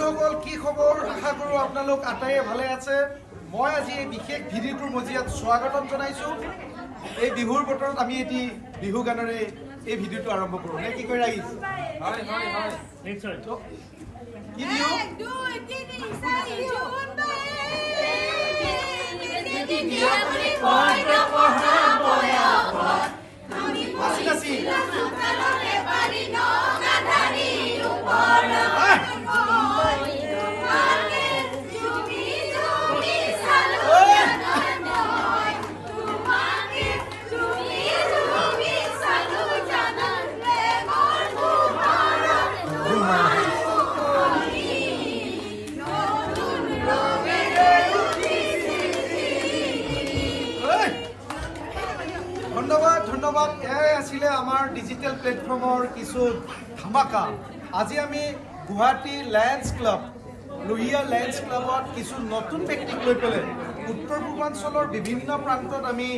বন্ধুসকল কি খবৰ আশা কৰোঁ আপোনালোক আটাইয়ে ভালে আছে মই আজি এই বিশেষ ভিডিঅ'টোৰ মজিয়াত স্বাগতম জনাইছোঁ এই বিহুৰ বতৰত আমি এটি বিহু গানেৰে এই ভিডিঅ'টো আৰম্ভ কৰোঁ নে কি কয় ৰাইজ হয় নিশ্চয় কি বিহু 1 2 3 4 জুন ধন্যবাদ এয়াই আছিলে আমাৰ ডিজিটেল প্লেটফৰ্মৰ কিছু ধামাকা আজি আমি Guwahati Lions club Lohia Lions ক্লাবত কিছু নতুন ব্যক্তিক লৈ পেলাই উত্তৰ পূৰ্বাঞ্চলৰ বিভিন্ন প্ৰান্তত আমি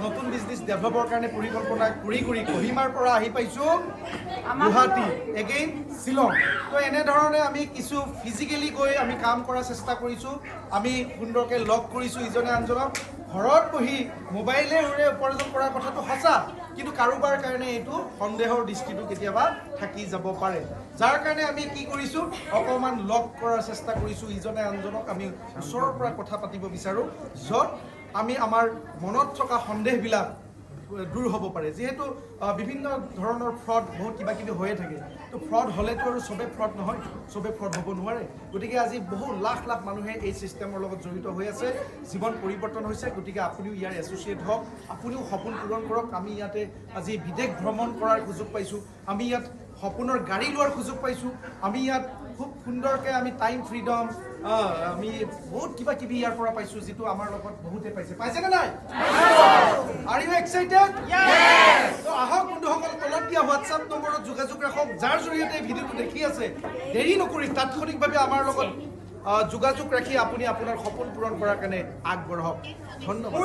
নতুন বিজনেছ ডেভেলপৰ কাৰণে পৰিকল্পনা কৰি কহিমাৰ পৰা আহি পাইছোঁ গুৱাহাটী এগেইন শ্বিলং তো এনেধৰণে আমি কিছু ফিজিকেলি গৈ আমি কাম কৰাৰ চেষ্টা কৰিছোঁ আমি সুন্দৰকৈ লগ কৰিছোঁ ইজনে আনজনক ঘৰত বহি মোবাইলেৰে উপাৰ্জন কৰাৰ কথাটো সঁচা কিন্তু কাৰোবাৰ কাৰণে এইটো সন্দেহৰ দৃষ্টিটো কেতিয়াবা থাকি যাব পাৰে যাৰ কাৰণে আমি কি কৰিছোঁ অকণমান লগ কৰাৰ চেষ্টা কৰিছোঁ ইজনে আনজনক আমি ওচৰৰ পৰা কথা পাতিব বিচাৰোঁ য'ত আমি আমাৰ মনত থকা সন্দেহবিলাক দূৰ হ'ব পাৰে যিহেতু বিভিন্ন ধৰণৰ ফ্ৰড বহুত কিবা কিবি হৈয়ে থাকে তো ফ্ৰড হ'লেতো আৰু চবেই ফ্ৰড নহয় চবেই ফ্ৰড হ'ব নোৱাৰে গতিকে আজি বহু লাখ লাখ মানুহে এই ছিষ্টেমৰ লগত জড়িত হৈ আছে জীৱন পৰিৱৰ্তন হৈছে গতিকে আপুনিও ইয়াৰ এছ'চিয়েট হওক আপুনিও সপোন পূৰণ কৰক আমি ইয়াতে আজি বিদেশ ভ্ৰমণ কৰাৰ সুযোগ পাইছোঁ আমি ইয়াত সপোনৰ গাড়ী লোৱাৰ সুযোগ পাইছোঁ আমি ইয়াত খুব সুন্দৰকৈ আমি টাইম ফ্ৰীডম আমি বহুত কিবা কিবি ইয়াৰ পৰা পাইছোঁ যিটো আমাৰ লগত বহুতে পাইছেনে নাই Are you excited? Yes! তো আহক বন্ধুসকল তলত দিয়া হোৱাটছআপ নম্বৰত যোগাযোগ ৰাখক যাৰ জৰিয়তে এই ভিডিঅ'টো দেখি আছে দেৰি নকৰি তাৎক্ষণিকভাৱে আমাৰ লগত যোগাযোগ ৰাখি আপুনি আপোনাৰ সপোন পূৰণ কৰাৰ কাৰণে আগবঢ়াওক ধন্যবাদ